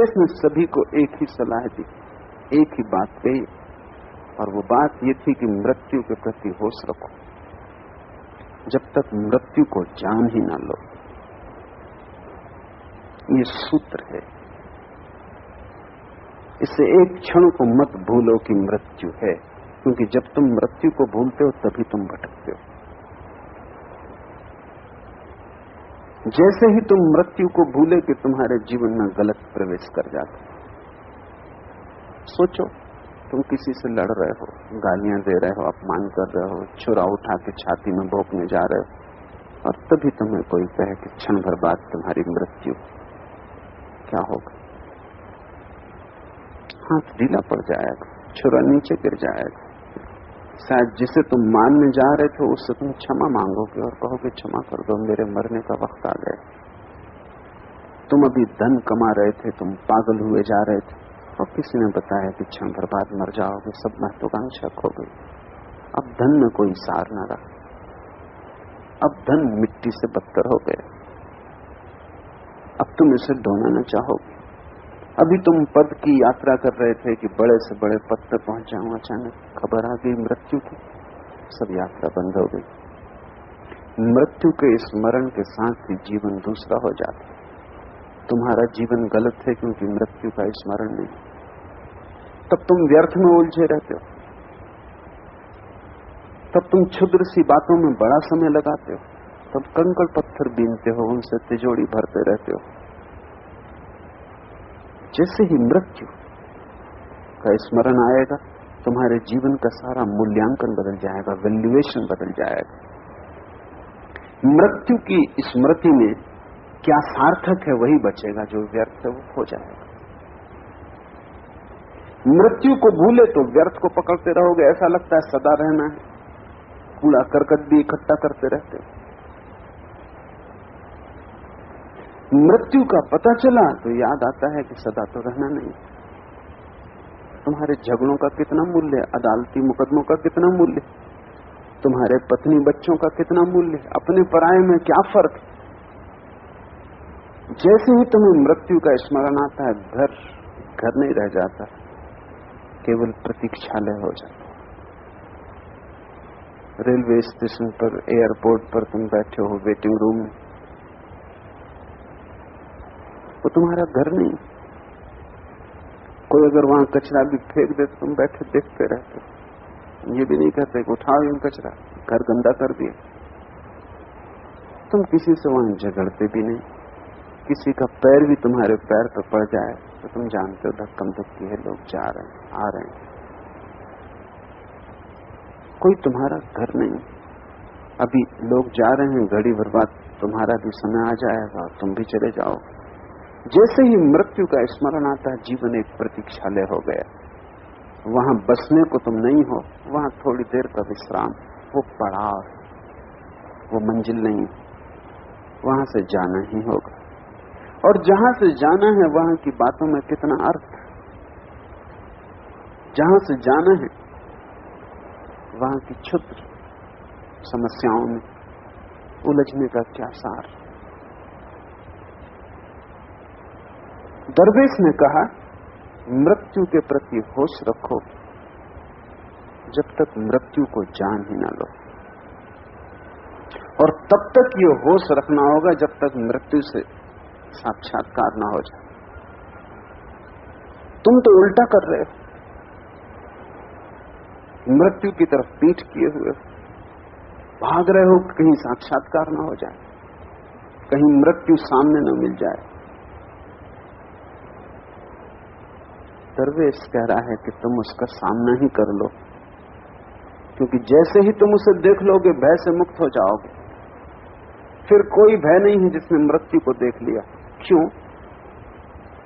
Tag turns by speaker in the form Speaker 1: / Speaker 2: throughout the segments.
Speaker 1: दरवेश ने सभी को एक ही सलाह दी, एक ही बात कही, और वो बात ये थी कि मृत्यु के प्रति होश रखो। जब तक मृत्यु को जान ही ना लो, ये सूत्र है। इससे एक क्षण को मत भूलो कि मृत्यु है, क्योंकि जब तुम मृत्यु को भूलते हो तभी तुम भटकते हो। जैसे ही तुम मृत्यु को भूले कि तुम्हारे जीवन में गलत प्रवेश कर जाते। सोचो, तुम किसी से लड़ रहे हो, गालियां दे रहे हो, अपमान कर रहे हो, छुरा उठा के छाती में भोंकने जा रहे हो, और तभी तुम्हें कोई कहे कि क्षण भर बाद तुम्हारी मृत्यु, क्या होगा? हाथ ढीला पड़ जाएगा, छुरा नीचे गिर जाएगा। शायद जिसे तुम मानने जा रहे थे उससे तुम क्षमा मांगोगे और कहोगे क्षमा कर दो, मेरे मरने का वक्त आ गया। तुम अभी धन कमा रहे थे, तुम पागल हुए जा रहे थे, और किसी ने बताया कि क्षण भर बाद मर जाओगे। सब महत्वाकांक्षा खो गई। अब धन में कोई सार न रहा, अब धन मिट्टी से बदतर हो गया। अब तुम इसे ढोना न चाहोगे। अभी तुम पद की यात्रा कर रहे थे कि बड़े से बड़े पद पर पहुंच जाऊं, अचानक खबर आ गई मृत्यु की, सब यात्रा बंद हो गई। मृत्यु के स्मरण के साथ ही जीवन दूसरा हो जाता। तुम्हारा जीवन गलत है क्योंकि मृत्यु का स्मरण नहीं। तब तुम व्यर्थ में उलझे रहते हो, तब तुम क्षुद्र सी बातों में बड़ा समय लगाते हो, तब कंकड़ पत्थर बीनते हो, उनसे तिजोरी भरते रहते हो। जैसे ही मृत्यु का स्मरण आएगा, तुम्हारे जीवन का सारा मूल्यांकन बदल जाएगा, वैल्यूएशन बदल जाएगा। मृत्यु की स्मृति में क्या सार्थक है वही बचेगा, जो व्यर्थ है वो खो जाएगा। मृत्यु को भूले तो व्यर्थ को पकड़ते रहोगे, ऐसा लगता है सदा रहना है, कूड़ा करकट भी इकट्ठा करते रहते हो। मृत्यु का पता चला तो याद आता है कि सदा तो रहना नहीं। तुम्हारे झगड़ों का कितना मूल्य, अदालती मुकदमों का कितना मूल्य, तुम्हारे पत्नी बच्चों का कितना मूल्य, अपने पराये में क्या फर्क। जैसे ही तुम्हें मृत्यु का स्मरण आता है, घर नहीं रह जाता, केवल प्रतीक्षालय हो जाता। रेलवे स्टेशन पर, एयरपोर्ट पर तुम बैठे हो वेटिंग रूम में, वो तुम्हारा घर नहीं। कोई अगर वहां कचरा भी फेंक दे तो तुम बैठे देखते रहते हो, ये भी नहीं कहते कि उठाओ इन कचरा, घर गंदा कर दिए। तुम किसी से वहां झगड़ते भी नहीं। किसी का पैर भी तुम्हारे पैर पर पड़ जाए तो तुम जानते हो धक्कम धक्की है, लोग जा रहे हैं, आ रहे हैं। कोई तुम्हारा घर नहीं। अभी लोग जा रहे हैं, घड़ी भर बाद तुम्हारा भी समय आ जाएगा और तुम भी चले जाओगे। जैसे ही मृत्यु का स्मरण आता है, जीवन एक प्रतीक्षालय हो गया। वहां बसने को तुम नहीं हो, वहां थोड़ी देर का विश्राम, वो पड़ाव, वो मंजिल नहीं, वहां से जाना ही होगा। और जहां से जाना है वहां की बातों में कितना अर्थ, जहां से जाना है वहां की क्षुद्र समस्याओं में उलझने का क्या सार। दरवेश ने कहा, मृत्यु के प्रति होश रखो जब तक मृत्यु को जान ही ना लो, और तब तक ये होश रखना होगा जब तक मृत्यु से साक्षात्कार ना हो जाए। तुम तो उल्टा कर रहे हो, मृत्यु की तरफ पीठ किए हुए भाग रहे हो, कहीं साक्षात्कार ना हो जाए, कहीं मृत्यु सामने न मिल जाए। दरवेश कह रहा है कि तुम उसका सामना ही कर लो, क्योंकि जैसे ही तुम उसे देख लोगे भय से मुक्त हो जाओगे। फिर कोई भय नहीं है जिसने मृत्यु को देख लिया। क्यों?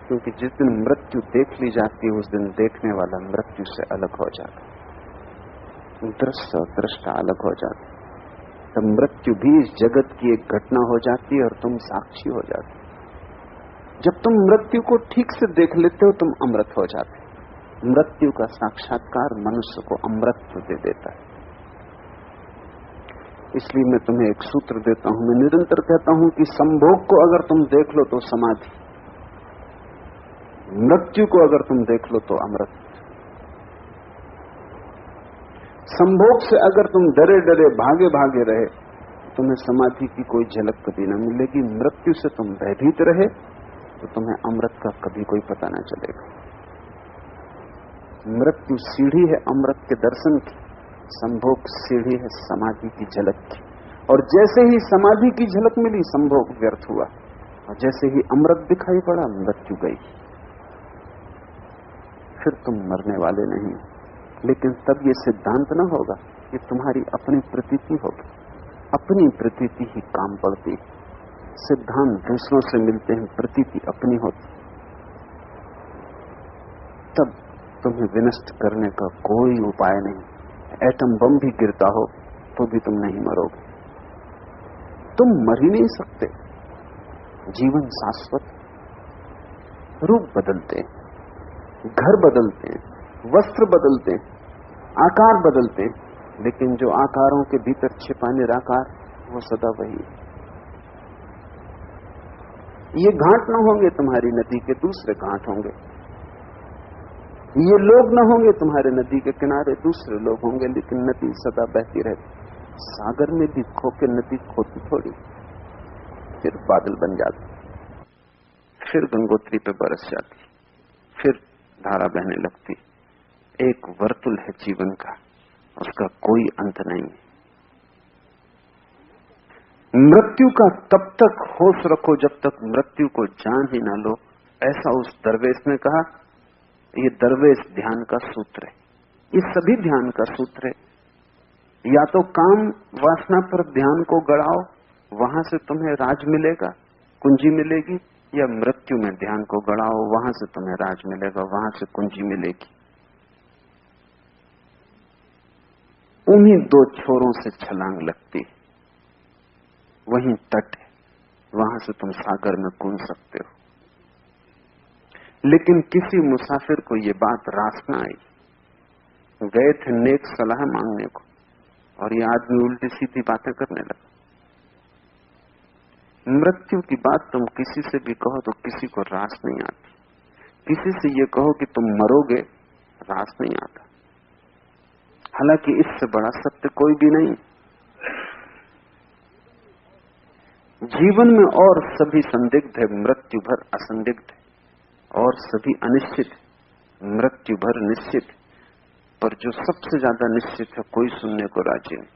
Speaker 1: क्योंकि जिस दिन मृत्यु देख ली जाती है उस दिन देखने वाला मृत्यु से अलग हो जाता है, दृश्य और दृष्टा अलग हो जाता है। तब मृत्यु भी इस जगत की एक घटना हो जाती है और तुम साक्षी हो जाते। जब तुम मृत्यु को ठीक से देख लेते हो तुम अमृत हो जाते। मृत्यु का साक्षात्कार मनुष्य को अमृत दे देता है। इसलिए मैं तुम्हें एक सूत्र देता हूं, मैं निरंतर कहता हूं कि संभोग को अगर तुम देख लो तो समाधि, मृत्यु को अगर तुम देख लो तो अमृत। संभोग से अगर तुम डरे डरे भागे भागे रहे, तुम्हें समाधि की कोई झलक कभी न मिलेगी। मृत्यु से तुम भयभीत रहे तो तुम्हें अमृत का कभी कोई पता न चलेगा। मृत्यु सीढ़ी है अमृत के दर्शन की, संभोग सीढ़ी है समाधि की झलक की। और जैसे ही समाधि की झलक मिली, संभोग व्यर्थ हुआ, और जैसे ही अमृत दिखाई पड़ा, मृत्यु गई। फिर तुम मरने वाले नहीं। लेकिन तब ये सिद्धांत न होगा, ये तुम्हारी अपनी प्रतीति होगी। अपनी प्रतीति ही काम पड़ती। सिद्धांत दूसरों से मिलते हैं, प्रतीति अपनी होती। तब तुम्हें विनष्ट करने का कोई उपाय नहीं। एटम बम भी गिरता हो तो भी तुम नहीं मरोगे। तुम मर ही नहीं सकते। जीवन शाश्वत, रूप बदलते हैं, घर बदलते हैं, वस्त्र बदलते हैं, आकार बदलते हैं, लेकिन जो आकारों के भीतर छिपा निराकार, वो सदा वही है। ये घाट न होंगे तुम्हारी नदी के, दूसरे घाट होंगे। ये लोग न होंगे तुम्हारे नदी के किनारे, दूसरे लोग होंगे, लेकिन नदी सदा बहती रहती। सागर में भी खो के नदी खोती थोड़ी, फिर बादल बन जाते, फिर गंगोत्री पे बरस जाती, फिर धारा बहने लगती। एक वर्तुल है जीवन का, उसका कोई अंत नहीं है। मृत्यु का तब तक होश रखो जब तक मृत्यु को जान ही ना लो, ऐसा उस दरवेश ने कहा। ये दरवेश ध्यान का सूत्र है, ये सभी ध्यान का सूत्र है। या तो काम वासना पर ध्यान को गड़ाओ, वहां से तुम्हें राज मिलेगा, कुंजी मिलेगी, या मृत्यु में ध्यान को गड़ाओ, वहां से तुम्हें राज मिलेगा, वहां से कुंजी मिलेगी। उन्हीं दो छोरों से छलांग लगती, वहीं तट है, वहां से तुम सागर में कूद सकते हो। लेकिन किसी मुसाफिर को ये बात रास न आई। गए थे नेक सलाह मांगने को, और ये आदमी उल्टी सीधी बातें करने लगा। मृत्यु की बात तुम किसी से भी कहो तो किसी को रास नहीं आती। किसी से ये कहो कि तुम मरोगे, रास नहीं आता। हालांकि इससे बड़ा सत्य कोई भी नहीं। जीवन में और सभी संदिग्ध है, मृत्यु भर असंदिग्ध है, और सभी अनिश्चित है, मृत्यु भर निश्चित है। पर जो सबसे ज्यादा निश्चित है, कोई सुनने को राजी नहीं।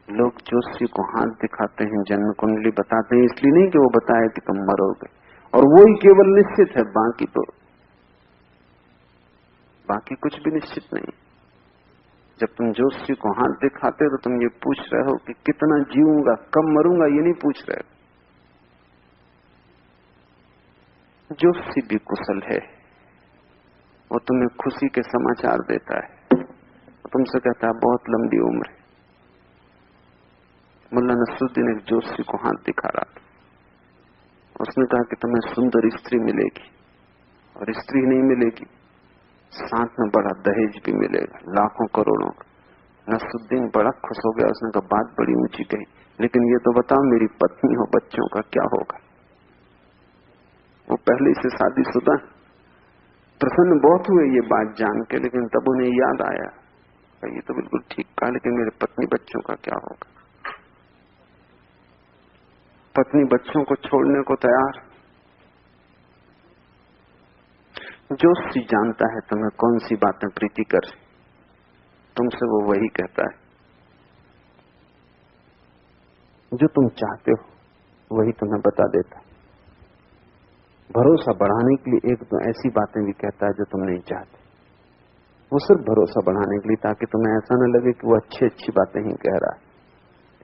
Speaker 1: लोग ज्योतिषी को हाथ दिखाते हैं, जन्म कुंडली बताते हैं, इसलिए नहीं कि वो बताए कि तुम मरोगे, और वो ही केवल निश्चित है, बाकी कुछ भी निश्चित नहीं। जब तुम ज्योतिषी को हाथ दिखाते हो तो तुम ये पूछ रहे हो कि कितना जीऊंगा, कब मरूंगा, ये नहीं पूछ रहे हो। ज्योतिषी भी कुशल है, वो तुम्हें खुशी के समाचार देता है, वो तुमसे कहता है बहुत लंबी उम्र है। मुल्ला नसरुद्दीन एक ज्योतिषी को हाथ दिखा रहा था। उसने कहा कि तुम्हें सुंदर स्त्री मिलेगी, और स्त्री नहीं मिलेगी, साथ में बड़ा दहेज भी मिलेगा, लाखों करोड़ों का। नसरुद्दीन बड़ा खुश हो गया। उसने कहा बात बड़ी ऊंची कही, लेकिन ये तो बताओ मेरी पत्नी हो, बच्चों का क्या होगा? वो पहले से शादीशुदा। प्रसन्न बहुत हुए ये बात जान के, लेकिन तब उन्हें याद आया, ये तो बिल्कुल ठीक कहा, लेकिन मेरे पत्नी बच्चों का क्या होगा? पत्नी बच्चों को छोड़ने को तैयार। ज्योतिषी जानता है तुम्हें कौन सी बातें प्रीतिकर है, तुमसे वो वही कहता है। जो तुम चाहते हो वही तुम्हें बता देता है। भरोसा बढ़ाने के लिए एक तो ऐसी बातें भी कहता है जो तुम नहीं चाहते। वो सिर्फ भरोसा बढ़ाने के लिए, ताकि तुम्हें ऐसा न लगे कि वो अच्छी अच्छी बातें ही कह रहा है।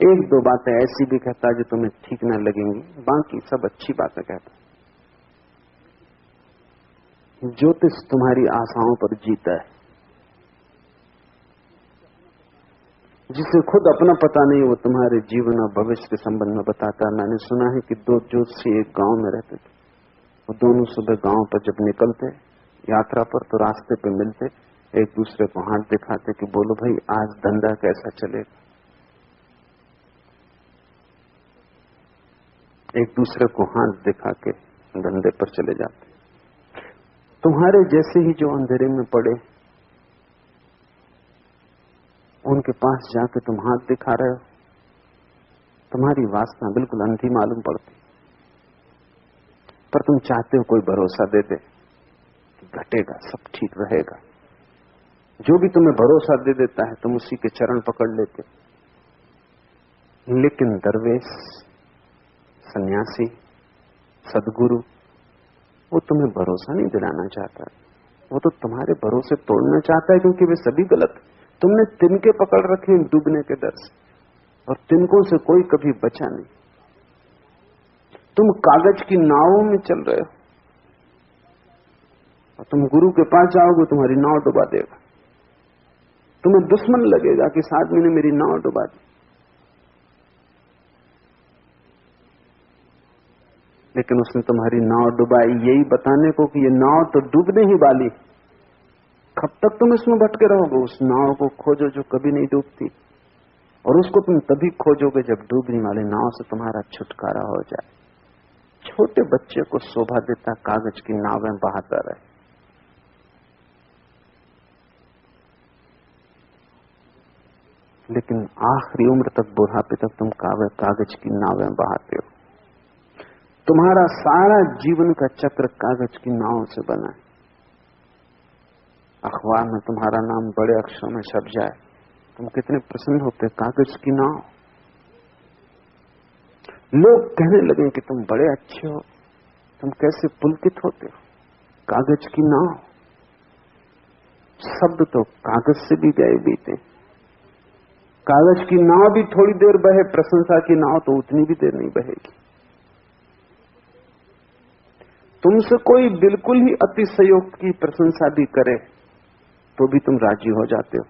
Speaker 1: एक दो बातें ऐसी भी कहता है जो तुम्हें ठीक न लगेंगी, बाकी सब अच्छी बातें कहता है। ज्योतिष तुम्हारी आशाओं पर जीता है। जिसे खुद अपना पता नहीं, वो तुम्हारे जीवन और भविष्य के संबंध में बताता है। मैंने सुना है कि दो ज्योतिषी एक गांव में रहते थे। वो दोनों सुबह गांव पर जब निकलते यात्रा पर, तो रास्ते पे मिलते, एक दूसरे को हाथ दिखाते कि बोलो भाई आज धंधा कैसा चलेगा। एक दूसरे को हाथ दिखा के धंधे पर चले जाते। तुम्हारे जैसे ही जो अंधेरे में पड़े, उनके पास जाके तुम हाथ दिखा रहे हो, तुम्हारी वासना बिल्कुल अंधी मालूम पड़ती, पर तुम चाहते हो कोई भरोसा दे दे कि घटेगा, सब ठीक रहेगा। जो भी तुम्हें भरोसा दे देता है तुम उसी के चरण पकड़ लेते। लेकिन दरवेश, सन्यासी, सदगुरु, वो तुम्हें भरोसा नहीं दिलाना चाहता, वो तो तुम्हारे भरोसे तोड़ना चाहता है, क्योंकि वे सभी गलत। तुमने तिनके पकड़ रखे हैं डूबने के डर से, और तिनकों से कोई कभी बचा नहीं। तुम कागज की नावों में चल रहे हो, और तुम गुरु के पास जाओगे तुम्हारी नाव डुबा देगा। तुम्हें दुश्मन लगेगा कि इस आदमी ने मेरी नाव डुबा दी, लेकिन उसने तुम्हारी नाव डुबाई यही बताने को कि ये नाव तो डूबने ही वाली। कब तक तुम इसमें भटके रहोगे? उस नाव को खोजो जो कभी नहीं डूबती, और उसको तुम तभी खोजोगे जब डूबने वाली नाव से तुम्हारा छुटकारा हो जाए। छोटे बच्चे को शोभा देता कागज की नावें बहाता रहे, लेकिन आखिरी उम्र तक, बुढ़ापे तक तुम कागज की नावें बहाते हो। तुम्हारा सारा जीवन का चक्र कागज की नाव से बना है। अखबार में तुम्हारा नाम बड़े अक्षरों में छप जाए, तुम कितने प्रसन्न होते, कागज की नाव। लोग कहने लगे कि तुम बड़े अच्छे हो, तुम कैसे पुलकित होते हो, कागज की नाव। शब्द तो कागज से भी गए बीते। कागज की नाव भी थोड़ी देर बहे, प्रशंसा की नाव तो उतनी भी देर नहीं बहेगी। तुमसे कोई बिल्कुल ही अतिशयोक्त की प्रशंसा भी करे तो भी तुम राजी हो जाते हो।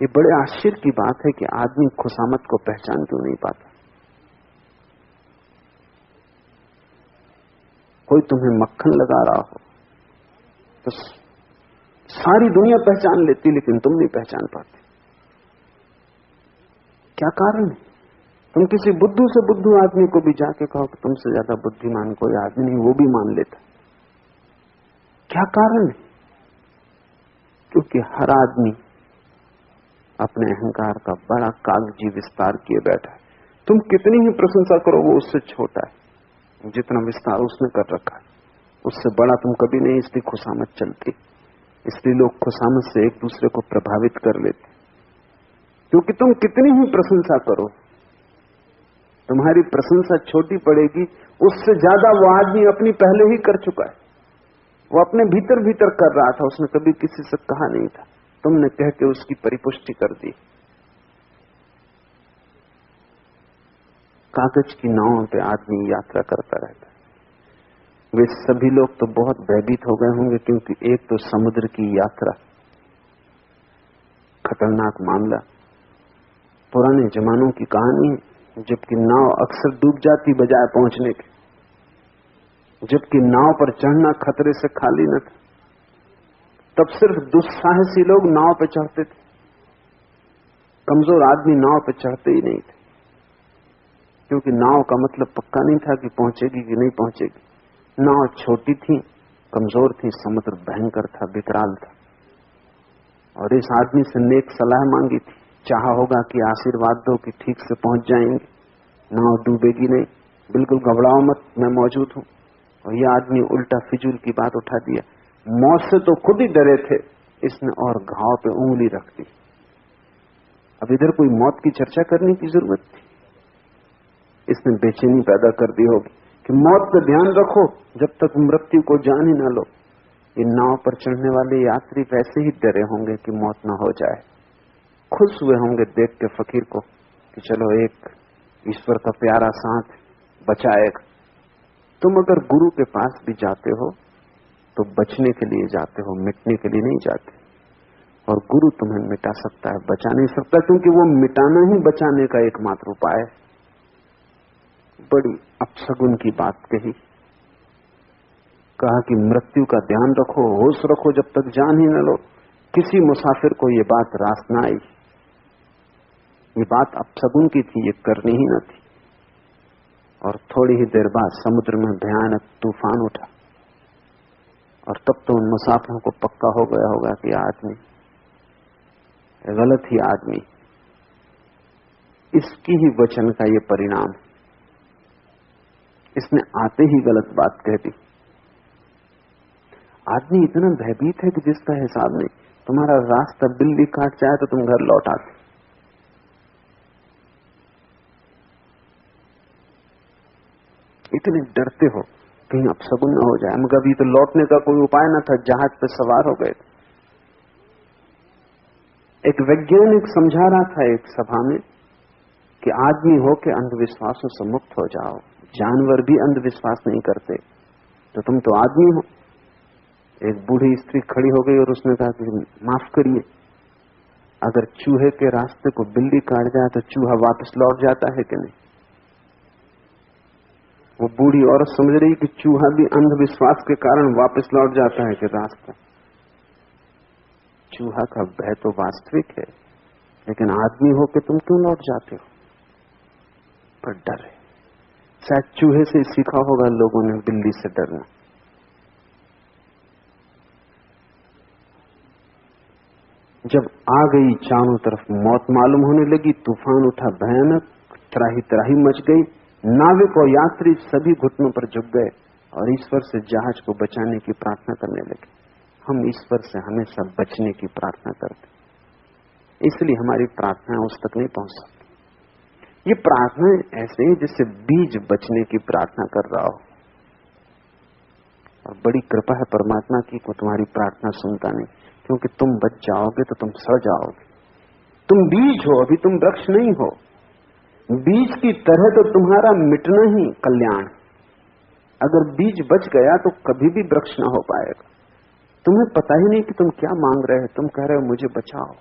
Speaker 1: ये बड़े आश्चर्य की बात है कि आदमी खुशामद को पहचान क्यों नहीं पाता। कोई तुम्हें मक्खन लगा रहा हो तो सारी दुनिया पहचान लेती, लेकिन तुम नहीं पहचान पाते। क्या कारण है? तुम किसी बुद्धू से बुद्धू आदमी को भी जाके कहो कि तुमसे ज्यादा बुद्धिमान कोई आदमी नहीं, वो भी मान लेता। क्या कारण है? क्योंकि हर आदमी अपने अहंकार का बड़ा कागजी विस्तार किए बैठा है। तुम कितनी ही प्रशंसा करो वो उससे छोटा है। जितना विस्तार उसने कर रखा है उससे बड़ा तुम कभी नहीं, इसलिए खुशामद चलती। इसलिए लोग खुशामद से एक दूसरे को प्रभावित कर लेते, क्योंकि तुम कितनी ही प्रशंसा करो तुम्हारी प्रशंसा छोटी पड़ेगी। उससे ज्यादा वो आदमी अपनी पहले ही कर चुका है। वो अपने भीतर भीतर कर रहा था, उसने कभी किसी से कहा नहीं था, तुमने कह के उसकी परिपुष्टि कर दी। कागज की नाव पे आदमी यात्रा करता रहता है। वे सभी लोग तो बहुत भयभीत हो गए होंगे, क्योंकि एक तो समुद्र की यात्रा खतरनाक मामला, पुराने जमानों की कहानी है। जबकि नाव अक्सर डूब जाती बजाय पहुंचने के, जबकि नाव पर चढ़ना खतरे से खाली न था, तब सिर्फ दुस्साहसी लोग नाव पर चढ़ते थे। कमजोर आदमी नाव पर चढ़ते ही नहीं थे, क्योंकि नाव का मतलब पक्का नहीं था कि पहुंचेगी कि नहीं पहुंचेगी। नाव छोटी थी, कमजोर थी, समुद्र भयंकर था, विकराल था। और इस आदमी से नेक सलाह मांगी थी, चाहा होगा कि आशीर्वाद दो कि ठीक से पहुंच जाएंगे, नाव डूबेगी नहीं, बिल्कुल घबराओ मत, मैं मौजूद हूं। और यह आदमी उल्टा फिजूल की बात उठा दिया। मौत से तो खुद ही डरे थे, इसने और घाव पे उंगली रख दी। अब इधर कोई मौत की चर्चा करने की जरूरत थी? इसने बेचैनी पैदा कर दी होगी कि मौत पे ध्यान रखो जब तक मृत्यु को जान ही ना लो। ये नाव पर चढ़ने वाले यात्री वैसे ही डरे होंगे कि मौत ना हो जाए। खुश हुए होंगे देख के फकीर को कि चलो एक ईश्वर का प्यारा साथ बचाएगा। तुम अगर गुरु के पास भी जाते हो तो बचने के लिए जाते हो, मिटने के लिए नहीं जाते। और गुरु तुम्हें मिटा सकता है, बचा नहीं सकता, क्योंकि वो मिटाना ही बचाने का एकमात्र उपाय है। बड़ी अपशगुन की बात कही। कहा कि मृत्यु का ध्यान रखो, होश रखो जब तक जान ही न लो। किसी मुसाफिर को ये बात रास न आई। ये बात अपशगुन की थी, ये करनी ही न थी। और थोड़ी ही देर बाद समुद्र में भयानक तूफान उठा, और तब तो उन मुसाफिरों को पक्का हो गया होगा कि आदमी गलत ही आदमी। इसकी ही वचन का ये परिणाम, इसने आते ही गलत बात कह दी। आदमी इतना भयभीत है कि जिसका हिसाब नहीं। तुम्हारा रास्ता बिल्ली काट जाए तो तुम घर लौट आते। इतने डरते हो कहीं अपशगुन न हो जाए। मगर अभी तो लौटने का कोई उपाय न था, जहाज पे सवार हो गए। एक वैज्ञानिक समझा रहा था एक सभा में कि आदमी हो के अंधविश्वासों से मुक्त हो जाओ। जानवर भी अंधविश्वास नहीं करते, तो तुम तो आदमी हो। एक बूढ़ी स्त्री खड़ी हो गई और उसने कहा कि माफ करिए, अगर चूहे के रास्ते को बिल्ली काट जाए तो चूहा वापस लौट जाता है कि नहीं? वो बूढ़ी औरत समझ रही कि चूहा भी अंधविश्वास के कारण वापस लौट जाता है कि रास्ता। चूहा का भय तो वास्तविक है, लेकिन आदमी हो के तुम क्यों लौट जाते हो? पर डर है। शायद चूहे से सीखा होगा लोगों ने बिल्ली से डरना। जब आ गई चारों तरफ मौत मालूम होने लगी, तूफान उठा भयानक, त्राही त्राही मच गई। नाविक और यात्री सभी घुटनों पर झुक गए और ईश्वर से जहाज को बचाने की प्रार्थना करने लगे। हम ईश्वर से हमेशा बचने की प्रार्थना करते, इसलिए हमारी प्रार्थनाएं उस तक नहीं पहुंच सकती। ये प्रार्थनाएं ऐसे ही जैसे बीज बचने की प्रार्थना कर रहा हो, और बड़ी कृपा है परमात्मा की को तुम्हारी प्रार्थना सुनता नहीं, क्योंकि तुम बच जाओगे तो तुम सड़ जाओगे। तुम बीज हो, अभी तुम वृक्ष नहीं हो। बीज की तरह तो तुम्हारा मिटना ही कल्याण। अगर बीज बच गया तो कभी भी वृक्ष ना हो पाएगा। तुम्हें पता ही नहीं कि तुम क्या मांग रहे हो। तुम कह रहे हो मुझे बचाओ।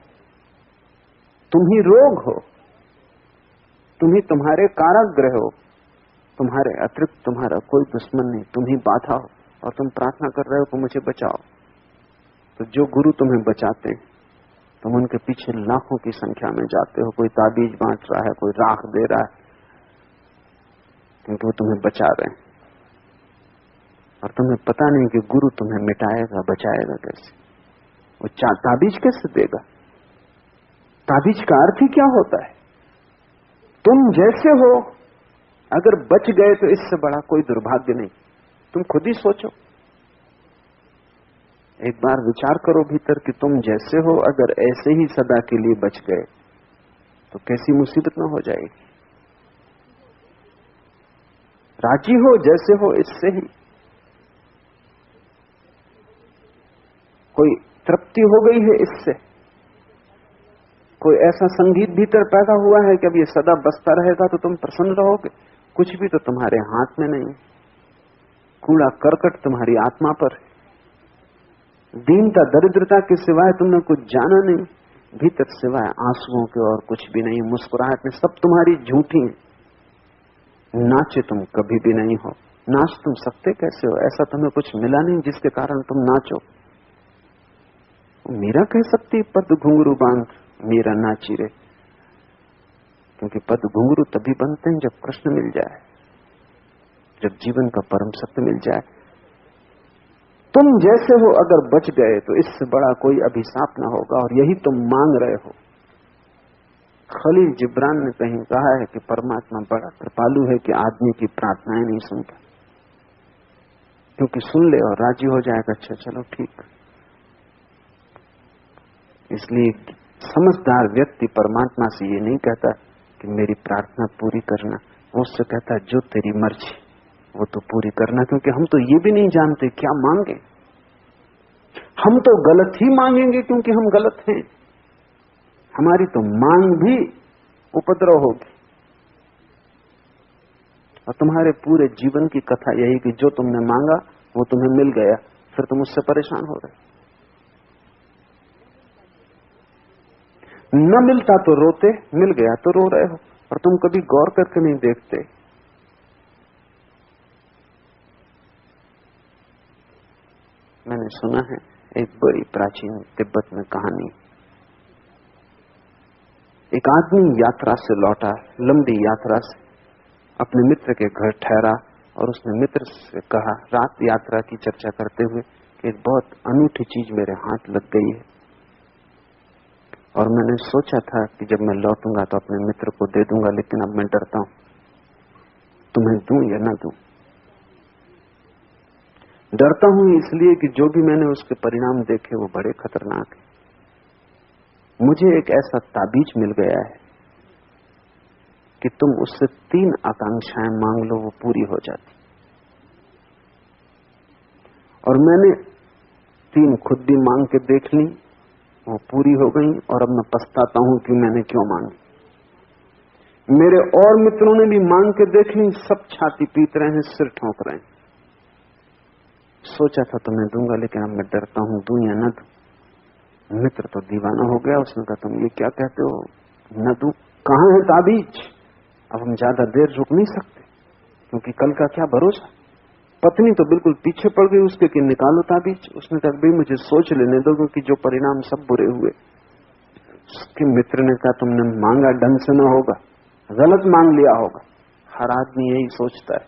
Speaker 1: तुम ही रोग हो, तुम ही तुम्हारे कारागृह हो। तुम्हारे अतिरिक्त तुम्हारा कोई दुश्मन नहीं, तुम ही बाधा हो, और तुम प्रार्थना कर रहे हो कि मुझे बचाओ। तो जो गुरु तुम्हें बचाते हैं, तुम उनके पीछे लाखों की संख्या में जाते हो। कोई ताबीज बांट रहा है, कोई राख दे रहा है, क्योंकि वो तुम्हें बचा रहे हैं। और तुम्हें पता नहीं कि गुरु तुम्हें मिटाएगा, बचाएगा कैसे। वो ताबीज कैसे देगा? ताबीज का अर्थ ही क्या होता है? तुम जैसे हो अगर बच गए तो इससे बड़ा कोई दुर्भाग्य नहीं। तुम खुद ही सोचो, एक बार विचार करो भीतर कि तुम जैसे हो अगर ऐसे ही सदा के लिए बच गए तो कैसी मुसीबत न हो जाएगी। राजी हो जैसे हो इससे ही। कोई तृप्ति हो गई है इससे, कोई ऐसा संगीत भीतर पैदा हुआ है कि अब ये सदा बसता रहेगा तो तुम प्रसन्न रहोगे। कुछ भी तो तुम्हारे हाथ में नहीं। कूड़ा करकट तुम्हारी आत्मा पर है। दीनता दरिद्रता के सिवाय तुमने कुछ जाना नहीं। भीतर सिवाय आंसुओं के और कुछ भी नहीं। मुस्कुराहट में सब तुम्हारी झूठी है। नाचे तुम कभी भी नहीं हो। नाच तुम सकते कैसे हो? ऐसा तुम्हें कुछ मिला नहीं जिसके कारण तुम नाचो। मीरा कह सकती पद घुंघरू बांध मीरा नाची रे, क्योंकि पद घुंघरू तभी बनते हैं जब कृष्ण मिल जाए, जब जीवन का परम सत्य मिल जाए। तुम जैसे हो अगर बच गए तो इससे बड़ा कोई अभिशाप ना होगा, और यही तुम मांग रहे हो। खलील जिब्रान ने कहीं कहा है कि परमात्मा बड़ा कृपालु है कि आदमी की प्रार्थनाएं नहीं सुनता, क्योंकि सुन ले और राजी हो जाएगा, अच्छा चलो ठीक। इसलिए समझदार व्यक्ति परमात्मा से ये नहीं कहता कि मेरी प्रार्थना पूरी करना, वो उससे कहता है जो तेरी मर्जी वो तो पूरी करना। क्योंकि हम तो ये भी नहीं जानते क्या मांगे। हम तो गलत ही मांगेंगे क्योंकि हम गलत हैं। हमारी तो मांग भी उपद्रव होगी। और तुम्हारे पूरे जीवन की कथा यही कि जो तुमने मांगा वो तुम्हें मिल गया, फिर तुम उससे परेशान हो रहे। न मिलता तो रोते, मिल गया तो रो रहे हो। और तुम कभी गौर करके नहीं देखते, मैंने सुना है एक बड़ी प्राचीन तिब्बत में कहानी। एक आदमी यात्रा से लौटा, लंबी यात्रा से, अपने मित्र के घर ठहरा और उसने मित्र से कहा, रात यात्रा की चर्चा करते हुए, कि एक बहुत अनूठी चीज मेरे हाथ लग गई है और मैंने सोचा था कि जब मैं लौटूंगा तो अपने मित्र को दे दूंगा, लेकिन अब मैं डरता हूं, तुम्हें दूं या ना दूं। डरता हूं इसलिए कि जो भी मैंने उसके परिणाम देखे वो बड़े खतरनाक हैं। मुझे एक ऐसा ताबीज मिल गया है कि तुम उससे 3 आकांक्षाएं मांग लो, वो पूरी हो जाती, और मैंने 3 खुद भी मांग के देख ली, वो पूरी हो गई, और अब मैं पछताता हूं कि मैंने क्यों मांगी। मेरे और मित्रों ने भी मांग के देख ली, सब छाती पीट रहे हैं, सिर ठोंक रहे हैं। सोचा था तो मैं दूंगा, लेकिन अब मैं डरता हूं, दूं या न दूं। मित्र तो दीवाना हो गया, उसने कहा, तुम ये क्या कहते हो, न दूं? कहां है ताबीज? अब हम ज्यादा देर रुक नहीं सकते, क्योंकि कल का क्या भरोसा। पत्नी तो बिल्कुल पीछे पड़ गई उसके कि निकालो ताबीज। उसने कहा, भाई मुझे सोच लेने दो, क्योंकि जो परिणाम सब बुरे हुए। उसके मित्र ने कहा, तुमने मांगा ढंग से न होगा, गलत मांग लिया होगा। हर आदमी यही सोचता है,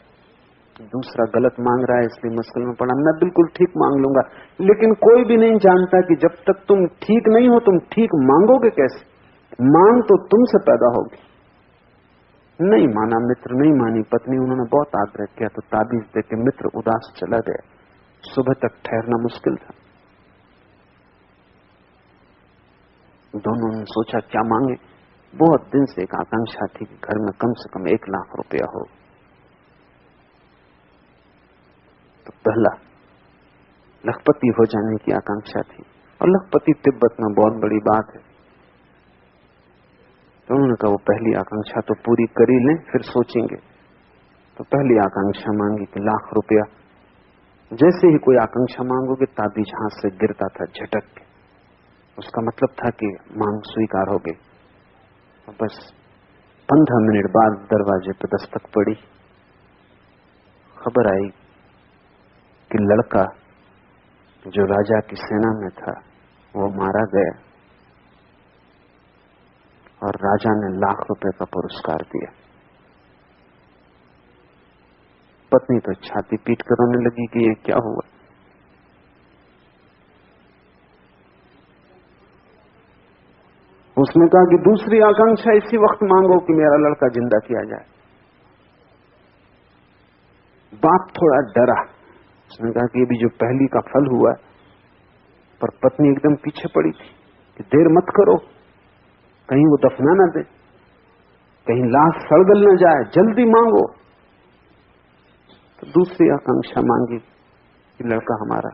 Speaker 1: दूसरा गलत मांग रहा है इसलिए मुश्किल में पड़ा, मैं बिल्कुल ठीक मांग लूंगा। लेकिन कोई भी नहीं जानता कि जब तक तुम ठीक नहीं हो तुम ठीक मांगोगे कैसे। मांग तो तुमसे पैदा होगी। नहीं माना मित्र, नहीं मानी पत्नी, उन्होंने बहुत आग्रह किया तो ताबीज देके मित्र उदास चला गया। सुबह तक ठहरना मुश्किल था। दोनों ने सोचा क्या मांगे। बहुत दिन से एक आकांक्षा थी कि घर में कम से कम 1 लाख रुपया हो। तो पहला लखपति हो जाने की आकांक्षा थी, और लखपति तिब्बत में बहुत बड़ी बात है। तो उन्होंने कहा, वो पहली आकांक्षा तो पूरी कर ही लें, फिर सोचेंगे। तो पहली आकांक्षा मांगी कि 1 लाख रुपया। जैसे ही कोई आकांक्षा मांगोगे ताबीज हाथ से गिरता था झटक के, उसका मतलब था कि मांग स्वीकार हो गई। तो बस 15 मिनट बाद दरवाजे पर दस्तक पड़ी। खबर आई कि लड़का जो राजा की सेना में था वो मारा गया, और राजा ने 1 लाख रुपए का पुरस्कार दिया। पत्नी तो छाती पीट कर रोने लगी कि ये क्या हुआ। उसने कहा कि दूसरी आकांक्षा इसी वक्त मांगो कि मेरा लड़का जिंदा किया जाए। बाप थोड़ा डरा। उसने कहा कि ये भी जो पहली का फल हुआ, पर पत्नी एकदम पीछे पड़ी थी कि देर मत करो, कहीं वो दफना ना दे, कहीं लाश सड़गल न जाए, जल्दी मांगो। तो दूसरी आकांक्षा मांगी कि लड़का हमारा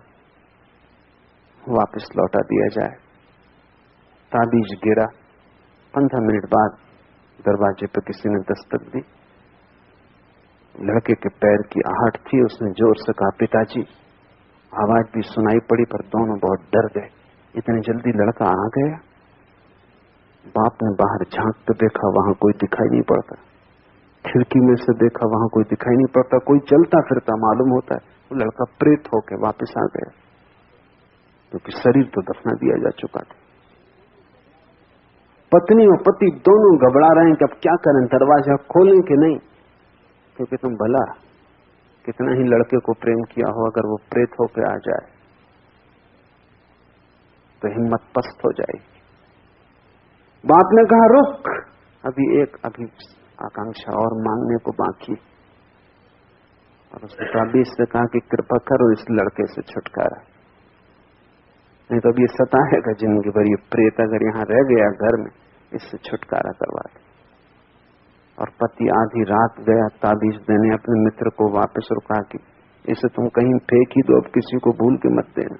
Speaker 1: वापस लौटा दिया जाए। ताबीज गिरा। 15 मिनट बाद दरवाजे पर किसी ने दस्तक दी। लड़के के पैर की आहट थी। उसने जोर से कहा, पिताजी। आवाज भी सुनाई पड़ी, पर दोनों बहुत डर गए। इतनी जल्दी लड़का आ गया। बाप ने बाहर झांक कर देखा, वहां कोई दिखाई नहीं पड़ता। खिड़की में से देखा, वहां कोई दिखाई नहीं पड़ता। कोई चलता फिरता मालूम होता है। वो लड़का प्रेत होकर वापस आ गया, क्योंकि शरीर तो दफना दिया जा चुका था। पत्नी और पति दोनों घबरा रहे हैं कि अब क्या करें, दरवाजा खोलें कि नहीं, क्योंकि तुम भला कितना ही लड़के को प्रेम किया हो, अगर वो प्रेत होकर आ जाए तो हिम्मत पस्त हो जाएगी। बाप ने कहा, रुक, अभी आकांक्षा और मांगने को बाकी। और उसने ताबीज से कहा कि कृपा करो इस लड़के से छुटकारा, नहीं तो अब ये सताएगा जिंदगी भर। ये प्रेत अगर यहां रह गया घर में, इससे छुटकारा करवा दे। और पति आधी रात गया ताबीज देने, अपने मित्र को वापस रुका कि इसे तुम कहीं फेंक ही दो, अब किसी को भूल के मत देना।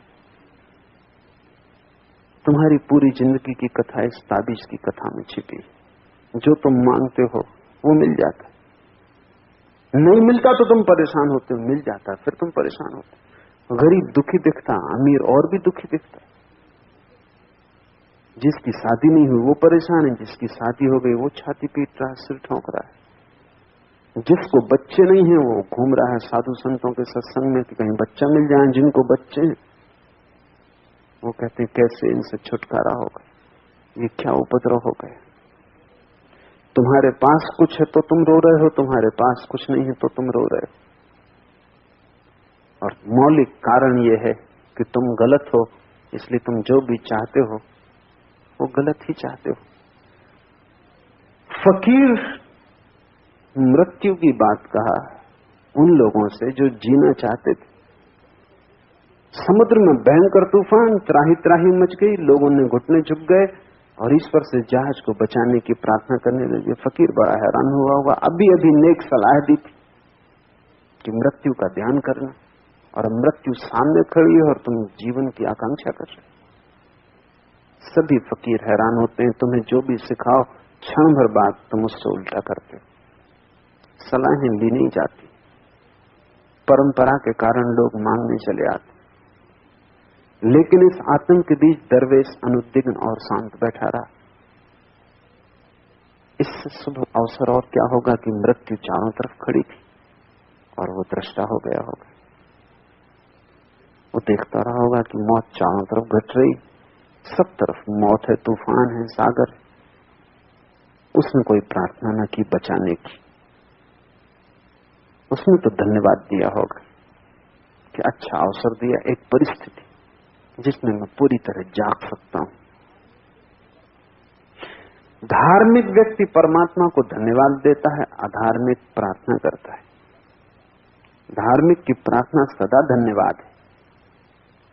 Speaker 1: तुम्हारी पूरी जिंदगी की कथा इस ताबीज की कथा में छिपी। जो तुम मांगते हो वो मिल जाता, नहीं मिलता तो तुम परेशान होते हो, मिल जाता फिर तुम परेशान होते। गरीब दुखी दिखता, अमीर और भी दुखी दिखता। जिसकी शादी नहीं हुई वो परेशान है, जिसकी शादी हो गई वो छाती पीट रहा है, सिर ठोंक रहा है। जिसको बच्चे नहीं है वो घूम रहा है साधु संतों के सत्संग में कि कहीं बच्चा मिल जाए। जिनको बच्चे हैं वो कहते हैं कैसे इनसे छुटकारा होगा, ये क्या उपद्रव हो गए। तुम्हारे पास कुछ है तो तुम रो रहे हो, तुम्हारे पास कुछ नहीं है तो तुम रो रहे हो। और मौलिक कारण यह है कि तुम गलत हो, इसलिए तुम जो भी चाहते हो वो गलत ही चाहते हो। फकीर मृत्यु की बात कहा उन लोगों से जो जीना चाहते थे। समुद्र में भयंकर तूफान, त्राही त्राही मच गई, लोगों ने घुटने झुक गए और ईश्वर से जहाज को बचाने की प्रार्थना करने लगे। फकीर बड़ा हैरान हुआ होगा, अभी अभी नेक सलाह दी थी कि मृत्यु का ध्यान करना, और मृत्यु सामने खड़ी है और तुम जीवन की आकांक्षा कर रहे। सभी फकीर हैरान होते हैं, तुम्हें जो भी सिखाओ क्षण भर बाद तुम उससे उल्टा करते हो। सलाहें ली नहीं जाती, परंपरा के कारण लोग मांगने चले आते। लेकिन इस आतंक के बीच दरवेश अनुद्विग्न और शांत बैठा रहा। इससे शुभ अवसर और क्या होगा कि मृत्यु चारों तरफ खड़ी थी और वो दृष्टा हो गया होगा। वो देखता रहा होगा कि मौत चारों तरफ घट रही, सब तरफ मौत है, तूफान है, सागर है। उसने कोई प्रार्थना न की बचाने की। उसने तो धन्यवाद दिया होगा कि अच्छा अवसर दिया, एक परिस्थिति जिसमें मैं पूरी तरह जाग सकता हूं। धार्मिक व्यक्ति परमात्मा को धन्यवाद देता है, अधार्मिक प्रार्थना करता है। धार्मिक की प्रार्थना सदा धन्यवाद है,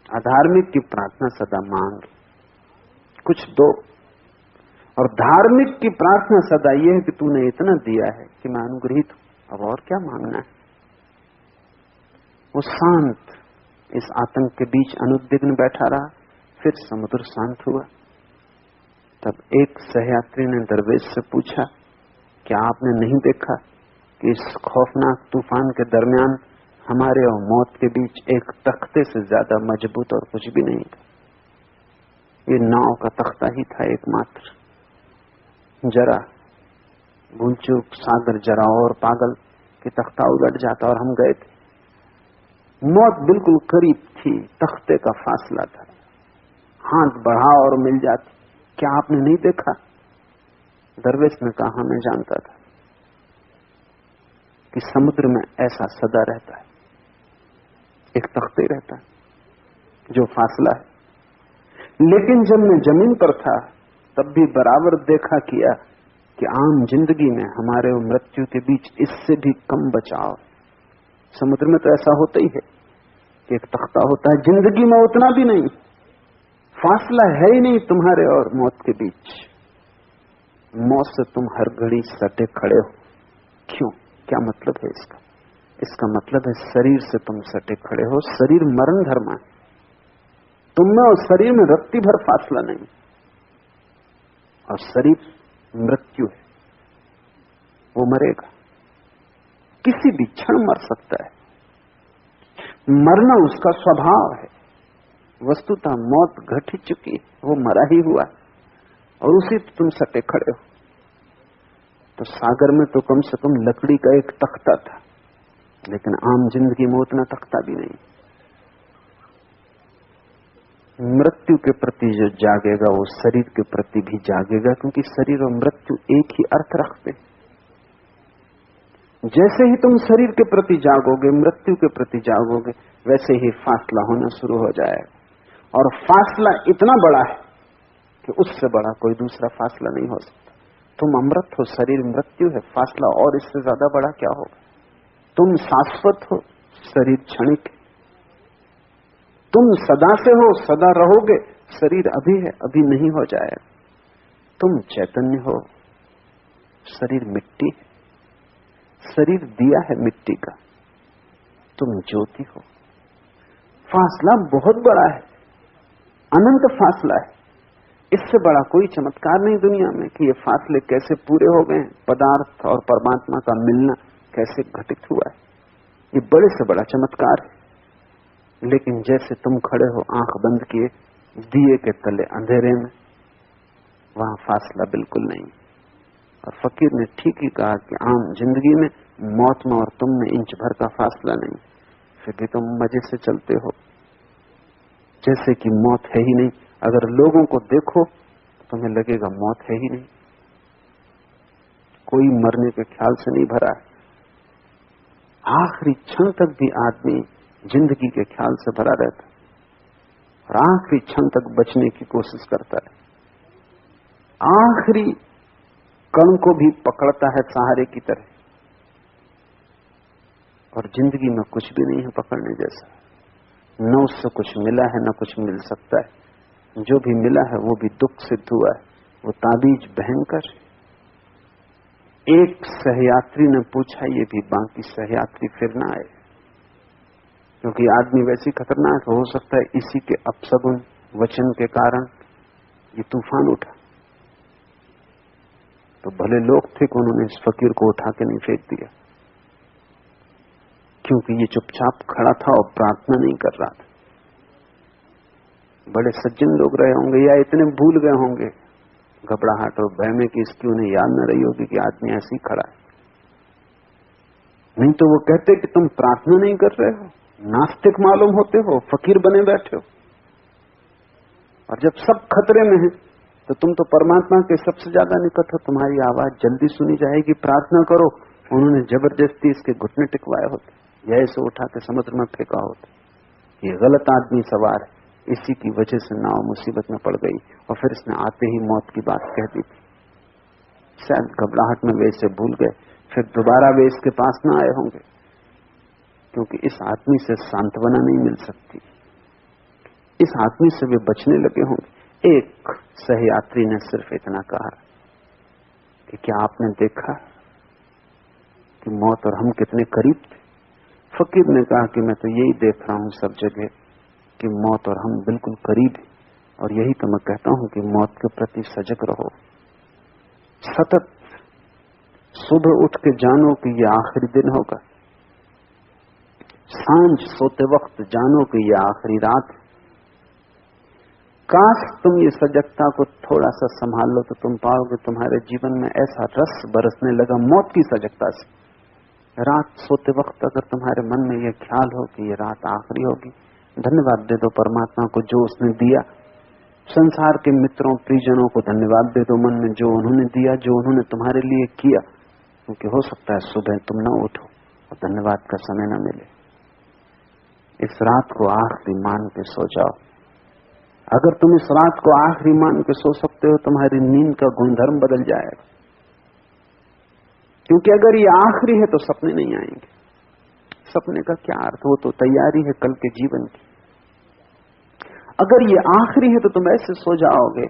Speaker 1: अधार्मिक की प्रार्थना सदा मांग, कुछ दो। और धार्मिक की प्रार्थना सदा यह है कि तूने इतना दिया है कि मैं अनुग्रहित हूं, अब और क्या मांगना है। वो शांत इस आतंक के बीच अनुद्विग्न बैठा रहा। फिर समुद्र शांत हुआ। तब एक सहयात्री ने दरवेश से पूछा, क्या आपने नहीं देखा कि इस खौफनाक तूफान के दरमियान हमारे और मौत के बीच एक तख्ते से ज्यादा मजबूत और कुछ भी नहीं था। ये नाव का तख्ता ही था एकमात्र। जरा भूल चूक सागर जरा और पागल कि तख्ता उलट जाता और हम गए थे। मौत बिल्कुल करीब थी, तख्ते का फासला था, हाथ बढ़ा और मिल जाती। क्या आपने नहीं देखा? दरवेश ने कहा, मैं जानता था कि समुद्र में ऐसा सदा रहता है, एक तख्ते रहता है जो फासला है। लेकिन जब मैं जमीन पर था तब भी बराबर देखा किया कि आम जिंदगी में हमारे और मृत्यु के बीच इससे भी कम बचाव। समुद्र में तो ऐसा होता ही है कि एक तख्ता होता है, जिंदगी में उतना भी नहीं, फासला है ही नहीं तुम्हारे और मौत के बीच। मौत से तुम हर घड़ी सटे खड़े हो। क्यों? क्या मतलब है इसका? इसका मतलब है शरीर से तुम सटे खड़े हो। शरीर मरण धर्म है, तुम में और शरीर में रत्ती भर फासला नहीं, और शरीर मृत्यु है, वो मरेगा, किसी भी क्षण मर सकता है। मरना उसका स्वभाव है। वस्तुतः मौत घट ही चुकी है, वो मरा ही हुआ और उसी तुम सटे खड़े हो। तो सागर में तो कम से कम लकड़ी का एक तख्ता था, लेकिन आम जिंदगी में उतना तख्ता भी नहीं। मृत्यु के प्रति जो जागेगा वो शरीर के प्रति भी जागेगा, क्योंकि शरीर और मृत्यु एक ही अर्थ रखते। जैसे ही तुम शरीर के प्रति जागोगे, मृत्यु के प्रति जागोगे, वैसे ही फासला होना शुरू हो जाएगा। और फासला इतना बड़ा है कि उससे बड़ा कोई दूसरा फासला नहीं हो सकता। तुम अमृत हो, शरीर मृत्यु है, फासला और इससे ज्यादा बड़ा क्या होगा? तुम शाश्वत हो, शरीर क्षणिक है। तुम सदा से हो, सदा रहोगे, शरीर अभी है, अभी नहीं हो जाएगा। तुम चैतन्य हो, शरीर मिट्टी है, शरीर दिया है मिट्टी का, तुम ज्योति हो। फासला बहुत बड़ा है, अनंत फासला है। इससे बड़ा कोई चमत्कार नहीं दुनिया में कि ये फासले कैसे पूरे हो गए, पदार्थ और परमात्मा का मिलना कैसे घटित हुआ है। ये बड़े से बड़ा चमत्कार है। लेकिन जैसे तुम खड़े हो आंख बंद किए दिए के तले अंधेरे में, वहां फासला बिल्कुल नहीं। और फकीर ने ठीक ही कहा कि आम जिंदगी में मौत में और तुम में इंच भर का फासला नहीं, फिर भी तुम मजे से चलते हो जैसे कि मौत है ही नहीं। अगर लोगों को देखो तो तुम्हें लगेगा मौत है ही नहीं। कोई मरने के ख्याल से नहीं भरा है। आखिरी क्षण तक भी आदमी जिंदगी के ख्याल से भरा रहता है और आखिरी क्षण तक बचने की कोशिश करता है। आखिरी कण को भी पकड़ता है सहारे की तरह। और जिंदगी में कुछ भी नहीं है पकड़ने जैसा। न उससे कुछ मिला है न कुछ मिल सकता है। जो भी मिला है वो भी दुख सिद्ध हुआ है। वो ताबीज भयंकर। एक सहयात्री ने पूछा, ये भी बाकी सहयात्री फिर ना आए, क्योंकि आदमी वैसी खतरनाक हो सकता है इसी के अपशगुन वचन के कारण ये तूफान उठा। तो भले लोग थे कि उन्होंने इस फकीर को उठा के नहीं फेंक दिया, क्योंकि ये चुपचाप खड़ा था और प्रार्थना नहीं कर रहा था। बड़े सज्जन लोग रहे होंगे या इतने भूल गए होंगे घबराहट और भय में कि इसकी उन्हें याद न रही होगी कि आदमी ऐसे ही खड़ा है। नहीं तो वो कहते कि तुम प्रार्थना नहीं कर रहे हो, नास्तिक मालूम होते हो, फकीर बने बैठे हो। और जब सब खतरे में है तो तुम तो परमात्मा के सबसे ज्यादा निकट हो, तुम्हारी आवाज जल्दी सुनी जाएगी, प्रार्थना करो। उन्होंने जबरदस्ती इसके घुटने टिकवाए होते या इसे उठा के समुद्र में फेंका होता। ये गलत आदमी सवार है, इसी की वजह से नाव मुसीबत में पड़ गई और फिर इसने आते ही मौत की बात कह दी थी। शायद घबराहट में वे इसे भूल गए, फिर दोबारा वे इसके पास न आए होंगे, क्योंकि इस आदमी से सांत्वना नहीं मिल सकती। इस आदमी से वे बचने लगे होंगे। एक सहयात्री ने सिर्फ इतना कहा कि क्या आपने देखा कि मौत और हम कितने करीब थे? फकीर ने कहा कि मैं तो यही देख रहा हूं सब जगह कि मौत और हम बिल्कुल करीब हैं, और यही तो मैं कहता हूं कि मौत के प्रति सजग रहो। सतत सुबह उठ के जानो कि ये आखिरी दिन होगा, सांझ सोते वक्त जानो कि ये आखिरी रात है। काश तुम ये सजगता को थोड़ा सा संभाल लो तो तुम पाओगे तुम्हारे जीवन में ऐसा रस बरसने लगा मौत की सजगता से। रात सोते वक्त अगर तुम्हारे मन में यह ख्याल हो कि ये रात आखिरी होगी, धन्यवाद दे दो परमात्मा को जो उसने दिया। संसार के मित्रों परिजनों को धन्यवाद दे दो मन में जो उन्होंने दिया, जो उन्होंने तुम्हारे लिए किया, क्योंकि हो सकता है सुबह तुम न उठो और धन्यवाद का समय न मिले। इस रात को आखिरी मान के सो जाओ। अगर तुम इस रात को आखिरी मान के सो सकते हो, तुम्हारी नींद का गुणधर्म बदल जाएगा। क्योंकि अगर ये आखिरी है तो सपने नहीं आएंगे। सपने का क्या अर्थ, वो तो तैयारी है कल के जीवन की। अगर ये आखिरी है तो तुम ऐसे सो जाओगे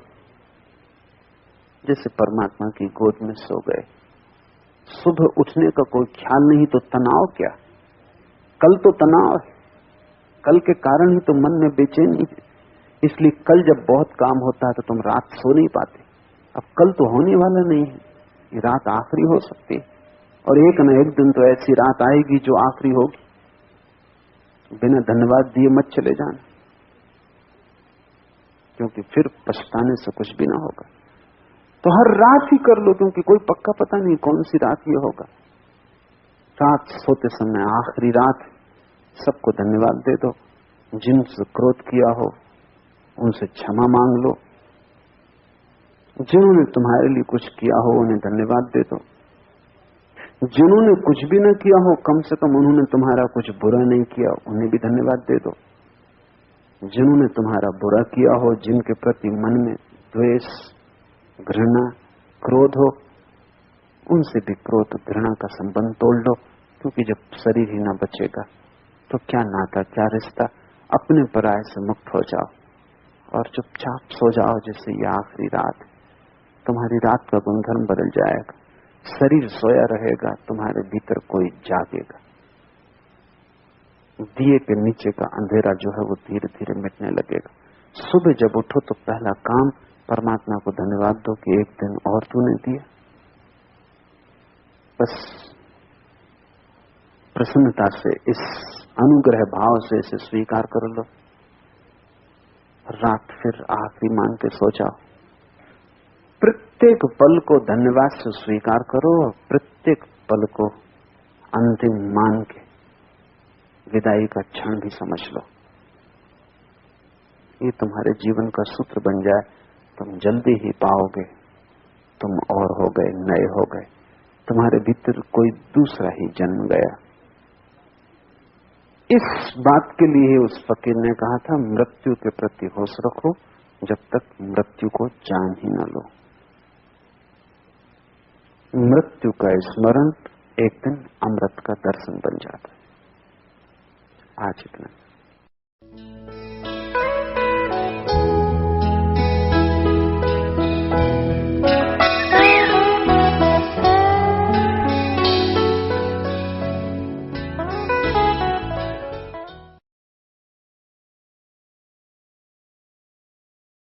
Speaker 1: जैसे परमात्मा की गोद में सो गए। सुबह उठने का कोई ख्याल नहीं तो तनाव क्या? कल तो तनाव है, कल के कारण ही तो मन में बेचैनी है। इसलिए कल जब बहुत काम होता है तो तुम रात सो नहीं पाते। अब कल तो होने वाला नहीं है, ये रात आखिरी हो सकती है, और एक न एक दिन तो ऐसी रात आएगी जो आखिरी होगी। बिना धन्यवाद दिए मत चले जाना, क्योंकि फिर पछताने से कुछ भी ना होगा। तो हर रात ही कर लो, क्योंकि कोई पक्का पता नहीं कौन सी रात ये होगा। रात सोते समय आखिरी रात, सबको धन्यवाद दे दो। जिनसे क्रोध किया हो उनसे क्षमा मांग लो। जिन्होंने तुम्हारे लिए कुछ किया हो उन्हें धन्यवाद दे दो। जिन्होंने कुछ भी न किया हो, कम से कम उन्होंने तुम्हारा कुछ बुरा नहीं किया, उन्हें भी धन्यवाद दे दो। जिन्होंने तुम्हारा बुरा किया हो, जिनके प्रति मन में द्वेष, घृणा, क्रोध हो, उनसे भी क्रोध घृणा का संबंध तोड़ लो। क्योंकि जब शरीर ही ना बचेगा तो क्या नाता, क्या रिश्ता। अपने पराये से मुक्त हो जाओ और चुपचाप सो जाओ जैसे ये आखिरी रात। तुम्हारी रात का गुणधर्म बदल जाएगा। शरीर सोया रहेगा, तुम्हारे भीतर कोई जागेगा। दिए के नीचे का अंधेरा जो है वो धीरे धीरे मिटने लगेगा। सुबह जब उठो तो पहला काम परमात्मा को धन्यवाद दो कि एक दिन और तूने दिया। बस प्रसन्नता से, इस अनुग्रह भाव से इसे स्वीकार कर लो। रात फिर आखिरी मान के सो जाओ। प्रत्येक पल को धन्यवाद से स्वीकार करो और प्रत्येक पल को अंतिम मान के विदाई का क्षण भी समझ लो। ये तुम्हारे जीवन का सूत्र बन जाए, तुम जल्दी ही पाओगे तुम और हो गए, नए हो गए। तुम्हारे भीतर कोई दूसरा ही जन्म गया। इस बात के लिए उस फकीर ने कहा था, मृत्यु के प्रति होश रखो जब तक मृत्यु को जान ही न लो। मृत्यु का स्मरण एक दिन अमृत का दर्शन बन जाता है। आज इतना।